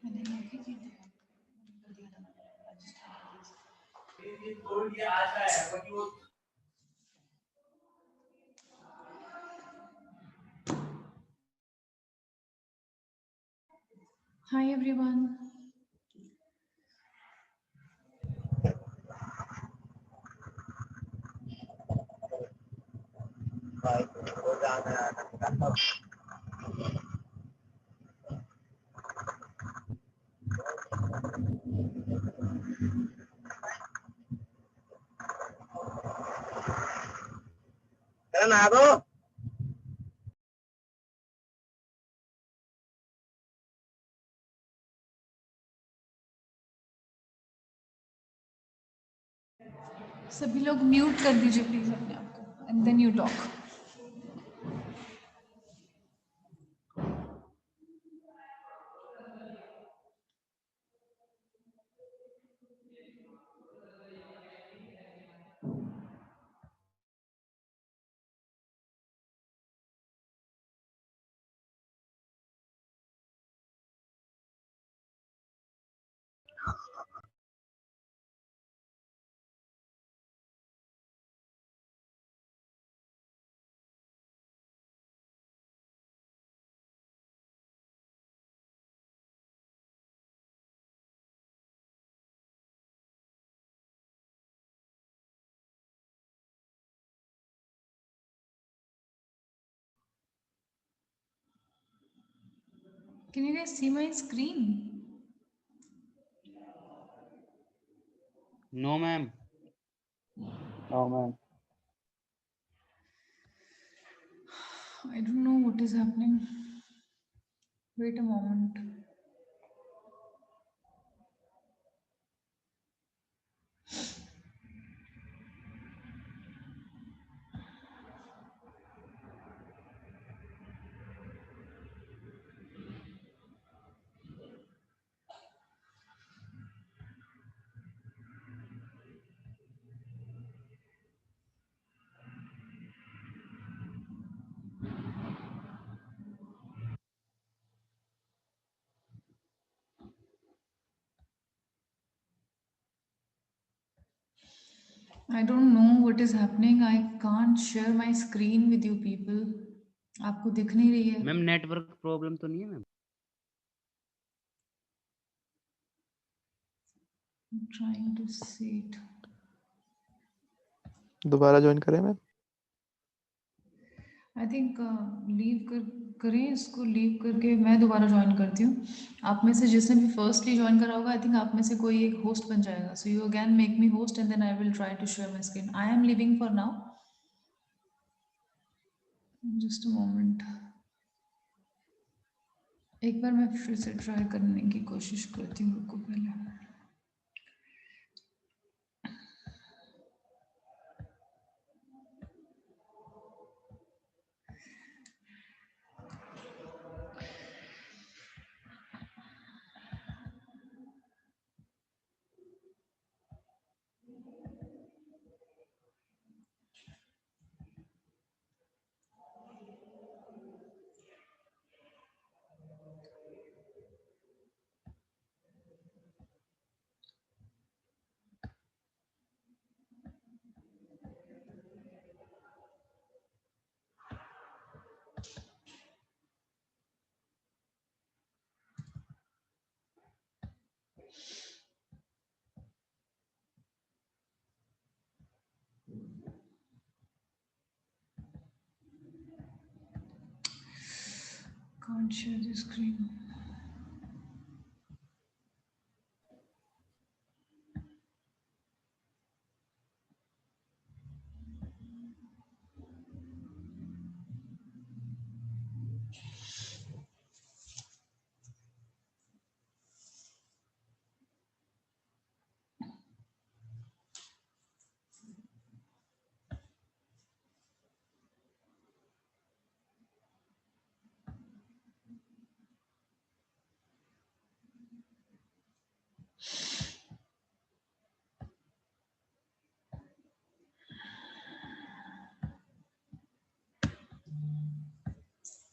मैंने लॉक ही की थी, कर दिया था मैंने, Hi everyone. सभी लोग म्यूट कर दीजिए प्लीज अपने आप को and then you talk. Can you guys see my screen? No, ma'am. No, ma'am. I don't know what is happening. Wait a moment. I don't know what is happening. I can't share my screen with you people. आपको दिख नहीं रही है? Ma'am network problem तो नहीं है ma'am? I'm trying to see it. दोबारा join करें मैम? आई थिंक लीव करें इसको, लीव करके मैं दोबारा ज्वाइन करती हूँ. आप में से जिसने भी फर्स्टली ज्वाइन करा होगा, आई थिंक आप में से कोई एक होस्ट बन जाएगा. So you again make me host and then I will try to share my screen. I am leaving for now. Just a moment. एक बार मैं फिर से ट्राई करने की कोशिश करती हूँ. रुको पहले. Can't share the screen.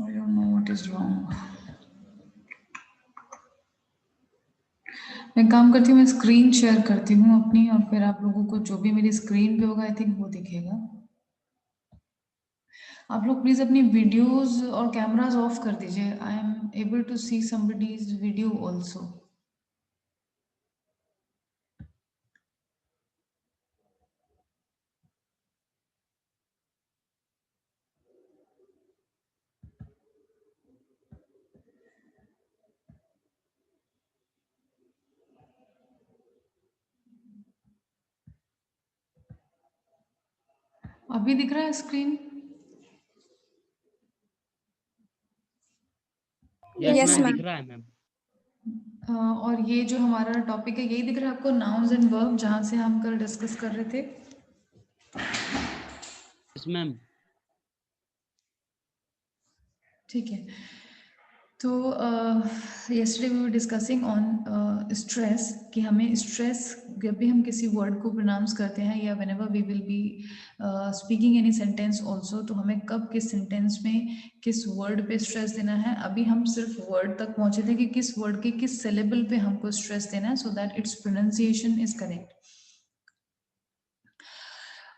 I don't know what is wrong. मैं काम करती हूँ, मैं स्क्रीन शेयर करती हूँ अपनी, और फिर आप लोगों को जो भी मेरी स्क्रीन पे होगा आई थिंक वो दिखेगा। आप लोग प्लीज़ अपनी वीडियोस और कैमरास ऑफ कर दीजिए। I am able to see somebody's video also. अभी दिख रहा है screen? Yes Yes, ma'am, ma'am. दिख रहा है मैम। और ये जो हमारा टॉपिक है यही दिख रहा है आपको, नाउन्स एंड वर्ब, जहाँ से हम कल डिस्कस कर रहे थे। Yes ma'am. ठीक है, तो yesterday we were discussing on stress, कि हमें स्ट्रेस जब भी हम किसी वर्ड को प्रोनाउंस करते हैं या whenever we will be speaking any sentence also, तो हमें कब किस सेंटेंस में किस वर्ड पे स्ट्रेस देना है। अभी हम सिर्फ वर्ड तक पहुंचे थे कि किस वर्ड के किस सिलेबल पे हमको स्ट्रेस देना है, so that it's pronunciation is correct.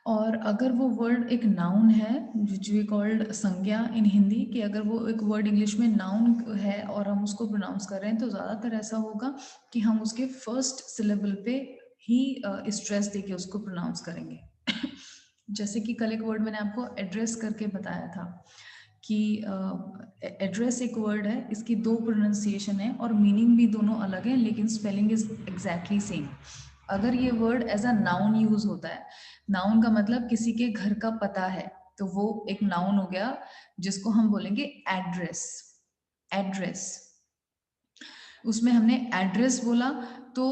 और अगर वो वर्ड एक नाउन है, जो वी कॉल्ड संज्ञा इन हिंदी, कि अगर वो एक वर्ड इंग्लिश में नाउन है और हम उसको प्रोनाउंस कर रहे हैं, तो ज़्यादातर ऐसा होगा कि हम उसके फर्स्ट सिलेबल पे ही स्ट्रेस देके उसको प्रोनाउंस करेंगे। जैसे कि कल एक वर्ड मैंने आपको एड्रेस करके बताया था कि एड्रेस एक वर्ड है, इसकी दो प्रोनाउंसिएशन है और मीनिंग भी दोनों अलग है, लेकिन स्पेलिंग इज एग्जैक्टली सेम। अगर ये word as a noun use होता है, नाउन का मतलब किसी के घर का पता है, तो वो एक नाउन हो गया, जिसको हम बोलेंगे एड्रेस। एड्रेस, उसमें हमने एड्रेस बोला, तो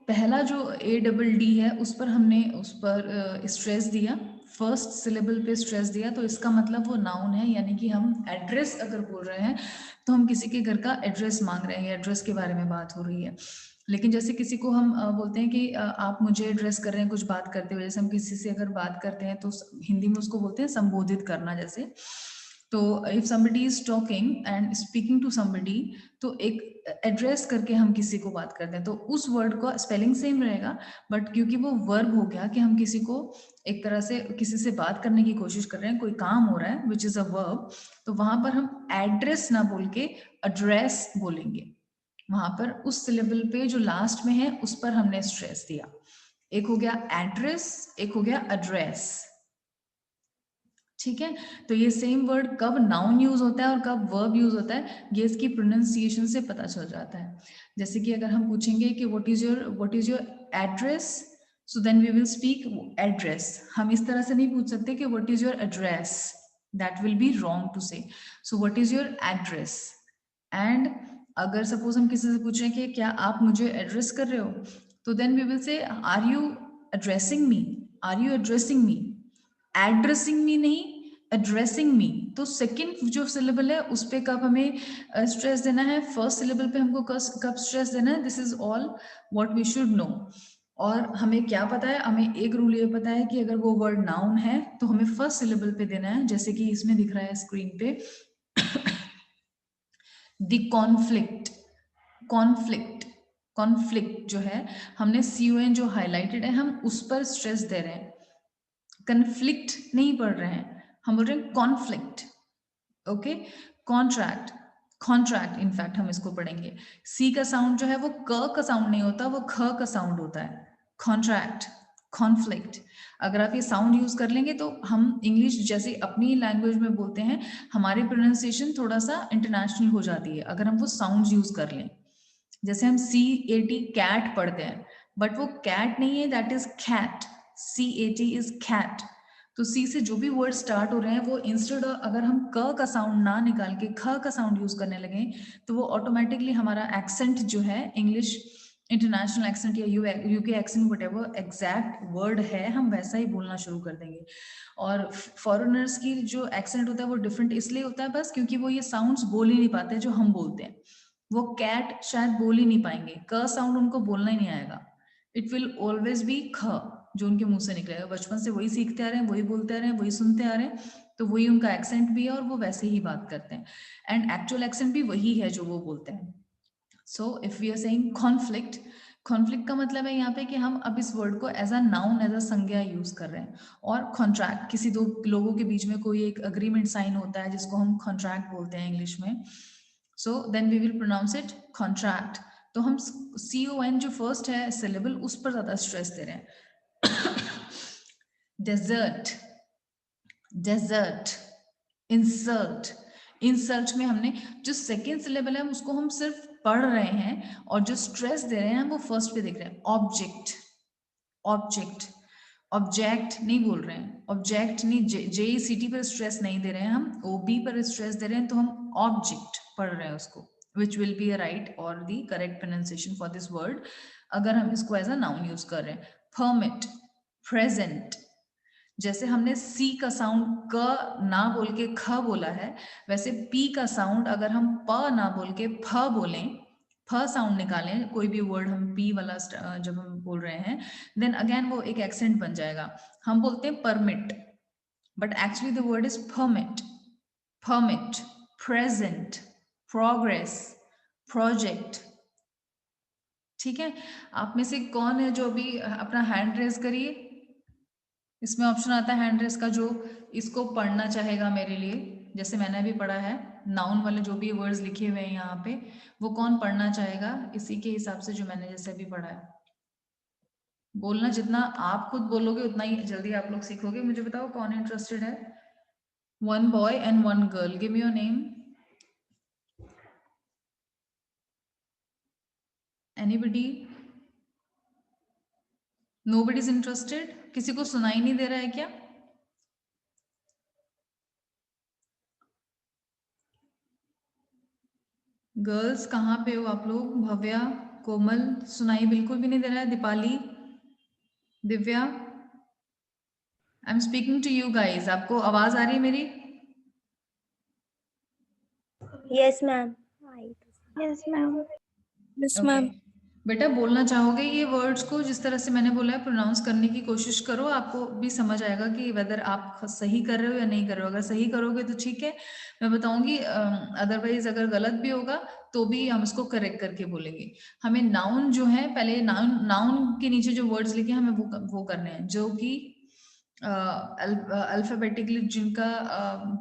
पहला जो ADD है उस पर हमने उस पर स्ट्रेस दिया, फर्स्ट सिलेबल पे स्ट्रेस दिया, तो इसका मतलब वो नाउन है, यानी कि हम एड्रेस अगर बोल रहे हैं तो हम किसी के घर का एड्रेस मांग रहे हैं, एड्रेस के बारे में बात हो रही है। लेकिन जैसे किसी को हम बोलते हैं कि आप मुझे एड्रेस कर रहे हैं कुछ बात करते हुए, जैसे हम किसी से अगर बात करते हैं तो हिंदी में उसको बोलते हैं संबोधित करना। जैसे तो if somebody is talking and speaking to somebody, तो एक एड्रेस करके हम किसी को बात करते हैं, तो उस वर्ड का स्पेलिंग सेम रहेगा, बट क्योंकि वो वर्ब हो गया कि हम किसी को एक तरह से किसी से बात करने की कोशिश कर रहे हैं, कोई काम हो रहा है विच इज अ वर्ब, तो वहां पर हम एड्रेस ना बोल के एड्रेस बोलेंगे। वहां पर उस सिलेबल पे जो लास्ट में है उस पर हमने स्ट्रेस दिया। एक हो गया एड्रेस, एक हो गया एड्रेस। ठीक है, तो ये सेम वर्ड कब नाउन यूज होता है और कब वर्ब यूज होता है, ये इसकी प्रोनाउंसिएशन से पता चल जाता है। जैसे कि अगर हम पूछेंगे कि what is your address, so then we will speak address. हम इस तरह से नहीं पूछ सकते कि what is your address, that will be wrong to say. So what is your address. And अगर सपोज हम किसी से पूछ रहे हैं कि क्या आप मुझे एड्रेस कर रहे हो, तो then we will say are you addressing me, are you addressing me. Addressing me नहीं, एड्रेसिंग मी। तो सेकंड जो सिलेबल है उस पे कब हमें स्ट्रेस देना है, फर्स्ट सिलेबल पे हमको कब स्ट्रेस देना है, this is all what we should know. और हमें क्या पता है, हमें एक रूल ये पता है कि अगर वो वर्ड नाउन है तो हमें फर्स्ट सिलेबल पे देना है, जैसे कि इसमें दिख रहा है स्क्रीन पे द कॉन्फ्लिक्ट। कॉन्फ्लिक्ट, कॉन्फ्लिक्ट जो है, हमने CON जो हाईलाइटेड है हम उस पर स्ट्रेस दे रहे हैं, कन्फ्लिक्ट नहीं पढ़ रहे हैं, हम बोल रहे हैं conflict. Okay, contract, contract in fact हम इसको पढ़ेंगे। सी का साउंड जो है वो क का साउंड नहीं होता, वो ख का साउंड होता है। Contract, conflict. अगर आप ये साउंड यूज कर लेंगे तो हम इंग्लिश जैसे अपनी लैंग्वेज में बोलते हैं, हमारी प्रोनाउंसिएशन थोड़ा सा इंटरनेशनल हो जाती है अगर हम वो साउंड यूज कर लें। जैसे हम CAT कैट पढ़ते हैं, बट वो कैट नहीं है, that is cat. CAT is cat. तो C से जो भी वर्ड स्टार्ट हो रहे हैं वो इंस्टेड अगर हम क का साउंड ना निकाल के ख का साउंड यूज करने लगे, तो वो ऑटोमेटिकली हमारा एक्सेंट जो है, इंग्लिश इंटरनेशनल एक्सेंट या UK accent, what exact word है, हम वैसा ही बोलना शुरू कर देंगे। और फॉरेनर्स की जो एक्सेंट होता है वो डिफरेंट इसलिए होता है बस क्योंकि वो ये साउंड्स बोल ही नहीं पाते जो हम बोलते हैं। वो कैट शायद बोल ही नहीं पाएंगे, क साउंड उनको बोलना ही नहीं आएगा। इट विल ऑलवेज बी ख, जो उनके मुंह से निकलेगा। बचपन से वही सीखते आ रहे हैं, वही बोलते आ रहे हैं, वही सुनते आ रहे हैं, तो वही उनका एक्सेंट भी है और वो वैसे ही बात करते हैं। एंड एक्चुअल एक्सेंट भी वही है जो वो बोलते हैं। So if we are saying conflict, conflict का मतलब है यहाँ पे कि हम अब इस वर्ड को as a noun, as a संज्ञा यूज कर रहे हैं। और कॉन्ट्रैक्ट, किसी दो लोगों के बीच में कोई एक अग्रीमेंट साइन होता है जिसको हम कॉन्ट्रैक्ट बोलते हैं इंग्लिश में। So then we will pronounce it contract. तो हम CON जो फर्स्ट है सिलेबल उस पर ज्यादा स्ट्रेस दे रहे हैं। Desert, desert, insult. इंसल्ट में हमने जो सेकेंड सिलेबल है उसको हम सिर्फ पढ़ रहे हैं और जो स्ट्रेस दे रहे हैं वो फर्स्ट पे देख रहे हैं। ऑब्जेक्ट, ऑब्जेक्ट, ऑब्जेक्ट नहीं बोल रहे हैं, ऑब्जेक्ट नहीं, JECT पर स्ट्रेस नहीं दे रहे हैं, हम OB पर स्ट्रेस दे रहे हैं, तो हम ऑब्जेक्ट पढ़ रहे हैं उसको, which will be a right और the correct pronunciation for this word अगर हम इसको एज अ नाउन यूज कर रहे हैं। परमिट, प्रेजेंट, जैसे हमने सी का साउंड क ना बोल के ख बोला है, वैसे पी का साउंड अगर हम प ना बोल के फ बोलें, फ साउंड निकालें, कोई भी वर्ड हम पी वाला जब हम बोल रहे हैं, देन अगेन वो एक एक्सेंट बन जाएगा। हम बोलते हैं permit, but actually the word is permit. Permit, present, progress, project. ठीक है, आप में से कौन है जो अभी अपना हैंड रेज करिए। इसमें ऑप्शन आता है हैंड रेस का, जो इसको पढ़ना चाहेगा मेरे लिए, जैसे मैंने अभी पढ़ा है नाउन वाले जो भी वर्ड्स लिखे हुए हैं यहाँ पे, वो कौन पढ़ना चाहेगा इसी के हिसाब से जो मैंने जैसे अभी पढ़ा है। बोलना, जितना आप खुद बोलोगे उतना ही जल्दी आप लोग सीखोगे। मुझे बताओ कौन इंटरेस्टेड है। 1 boy and 1 girl, give me your name. Anybody? Nobody is interested? किसी को सुनाई नहीं दे रहा है क्या? गर्ल्स कहाँ पे हो आप लोग? भव्या, कोमल, सुनाई बिल्कुल भी नहीं दे रहा है। Deepali, Divya, I am speaking to you guys. आपको आवाज आ रही है मेरी? Yes ma'am. Yes ma'am. Yes okay ma'am. बेटा, बोलना चाहोगे ये वर्ड्स को जिस तरह से मैंने बोला है, प्रोनाउंस करने की कोशिश करो, आपको भी समझ आएगा कि वेदर आप सही कर रहे हो या नहीं कर रहे हो। अगर सही करोगे तो ठीक है, मैं बताऊंगी, अदरवाइज अगर गलत भी होगा तो भी हम इसको करेक्ट करके बोलेंगे। हमें नाउन जो है, पहले नाउन, नाउन के नीचे जो वर्ड्स लिखे हमें वो करने हैं, जो कि अल्फाबेटिकली जिनका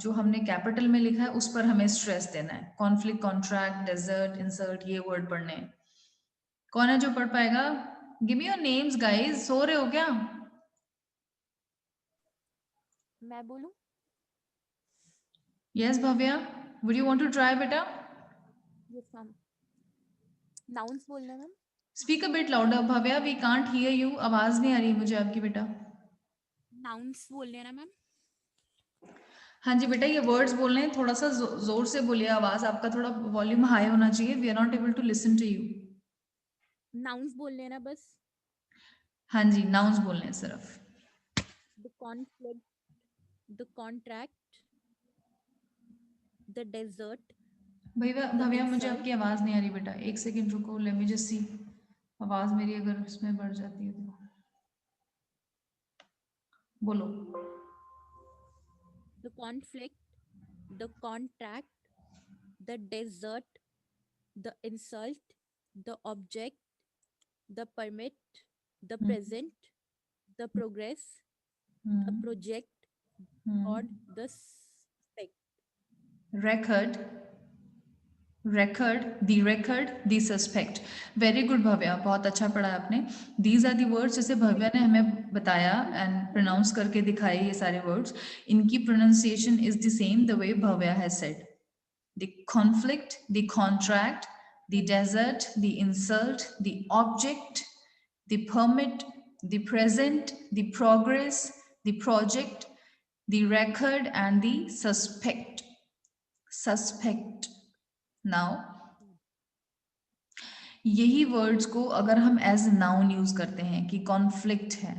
जो हमने कैपिटल में लिखा है उस पर हमें स्ट्रेस देना है। कॉन्फ्लिक्ट, कॉन्ट्रैक्ट, डेजर्ट, इंसर्ट, ये वर्ड पढ़ने हैं। कौन है जो पढ़ पाएगा? Give me your names guys. सो रहे हो क्या? मैं बोलूं? Yes Bhavya, would you want to try बेटा? Yes ma'am. नाउन्स बोलना ma'am. Speak a bit louder Bhavya, we can't hear you. आवाज नहीं आ रही मुझे आपकी बेटा। नाउन्स बोलने ना मैम। हाँ जी बेटा, ये वर्ड्स बोलने हैं, थोड़ा सा जोर से बोलिए, आवाज आपका थोड़ा वॉल्यूम हाई होना चाहिए। We are not able to listen to you. Nouns बोलने ना बस। हाँ जी, नाउन्स बोलने हैं सिर्फ। The conflict, the contract, the desert. भैया भव्या, मुझे आपकी आवाज नहीं आ रही बेटा, एक सेकेंड रुको, लेट मी जस्ट सी। आवाज मेरी अगर इसमें बढ़ जाती है तो बोलो। The conflict, the contract, the desert, the insult, the object, the permit, the present, the progress, the project और the record, record, the record, the suspect. Very good Bhavya, बहुत अच्छा पढ़ा आपने। दीज आर दी वर्ड्स जैसे भव्या ने हमें बताया and pronounce करके दिखाए ये सारे वर्ड्स, इनकी pronunciation is the same the way Bhavya has said. The conflict, the contract, the desert, the insult, the object, the permit, the present, the progress, the project, the record and the suspect. Suspect. Now, यही words को अगर हम as noun use करते हैं कि conflict है,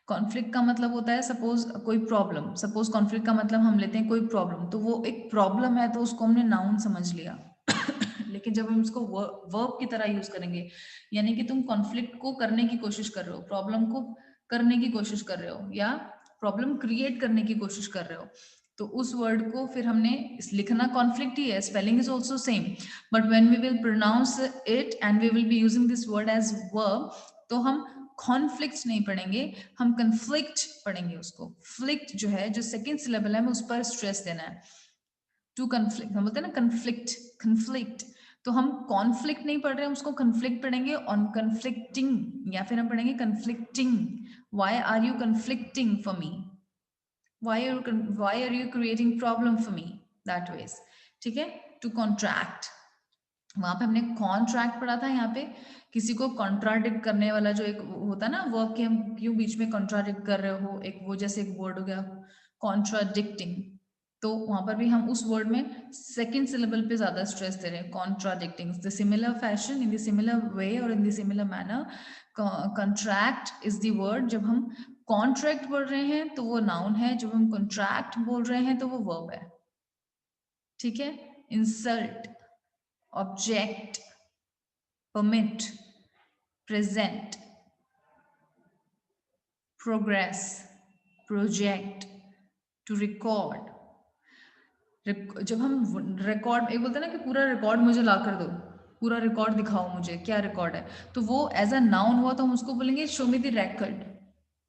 conflict का मतलब होता है सपोज कोई प्रॉब्लम, सपोज कॉन्फ्लिक्ट का मतलब हम लेते हैं कोई प्रॉब्लम, तो वो एक प्रॉब्लम है तो उसको हमने नाउन समझ लिया। लेकिन जब हम इसको वर्ब की तरह यूज करेंगे, यानी कि तुम कॉन्फ्लिक्ट को करने की कोशिश कर रहे हो, प्रॉब्लम को करने की कोशिश कर रहे हो, या प्रॉब्लम क्रिएट करने की कोशिश कर रहे हो, तो उस वर्ड को फिर हमने लिखना कॉन्फ्लिक्ट ही है, spelling is also same, but when we will pronounce it and we will be using this word as verb, तो हम कॉन्फ्लिक्ट नहीं पढ़ेंगे, हम कन्फ्लिक्ट पढ़ेंगे उसको। फ्लिक्ट जो है, जो सेकेंड सिलेबल है, हमें उस पर स्ट्रेस देना है। टू कन्फ्लिक्ट, हम बोलते हैं ना कन्फ्लिक्ट, कन्फ्लिक्ट, तो हम कॉन्फ्लिक्ट नहीं पढ़ रहे हैं, उसको कन्फ्लिक्ट पढ़ेंगे, ऑन कन्फ्लिक्टिंग, या फिर हम पढ़ेंगे conflicting. Why are you conflicting for me, why are you creating problem for me, that ways, ठीक है। to contract, वहां पे हमने कॉन्ट्रैक्ट पढ़ा था, यहाँ पे किसी को कॉन्ट्राडिक्ट करने वाला जो एक होता है ना वर्क के, हम क्यों बीच में कॉन्ट्राडिक्ट कर रहे हो, एक वो जैसे एक वर्ड हो गया कॉन्ट्राडिक्टिंग, तो वहां पर भी हम उस वर्ड में सेकेंड सिलेबल पे ज्यादा स्ट्रेस दे रहे हैं, contradicting, the similar fashion, in the similar way और in the similar manner. Contract is the word, जब हम कॉन्ट्रैक्ट बोल रहे हैं तो वो नाउन है, जब हम कॉन्ट्रैक्ट बोल रहे हैं तो वो वर्ब है, ठीक है। Insult, object, permit, present, progress, project, to record. जब हम रिकॉर्ड, एक बोलते हैं ना कि पूरा रिकॉर्ड मुझे ला कर दो, पूरा रिकॉर्ड दिखाओ मुझे क्या रिकॉर्ड है, तो वो एज अ नाउन हुआ तो हम उसको बोलेंगे show me the record,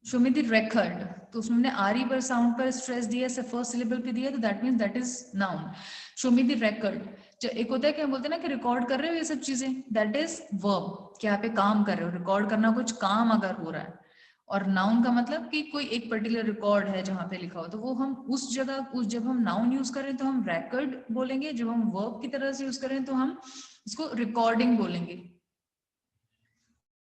show me the record. तो उसमें हमने आर पर साउंड पर स्ट्रेस दिया, फर्स्ट सिलेबल पे दिया, तो that means that is noun, show me the record. एक होता है कि हम बोलते हैं ना कि रिकॉर्ड कर रहे हो ये सब चीजें, दैट इज वर्ब, कि यहाँ पे काम कर रहे हो, रिकॉर्ड करना, कुछ काम अगर हो रहा है। और नाउन का मतलब कि कोई एक पर्टिकुलर रिकॉर्ड है जहां पे लिखा हो, तो वो हम उस जगह, उस जब हम नाउन यूज करें तो हम रिकॉर्ड बोलेंगे, जब हम वर्ब की तरह से यूज करें तो हम इसको रिकॉर्डिंग बोलेंगे,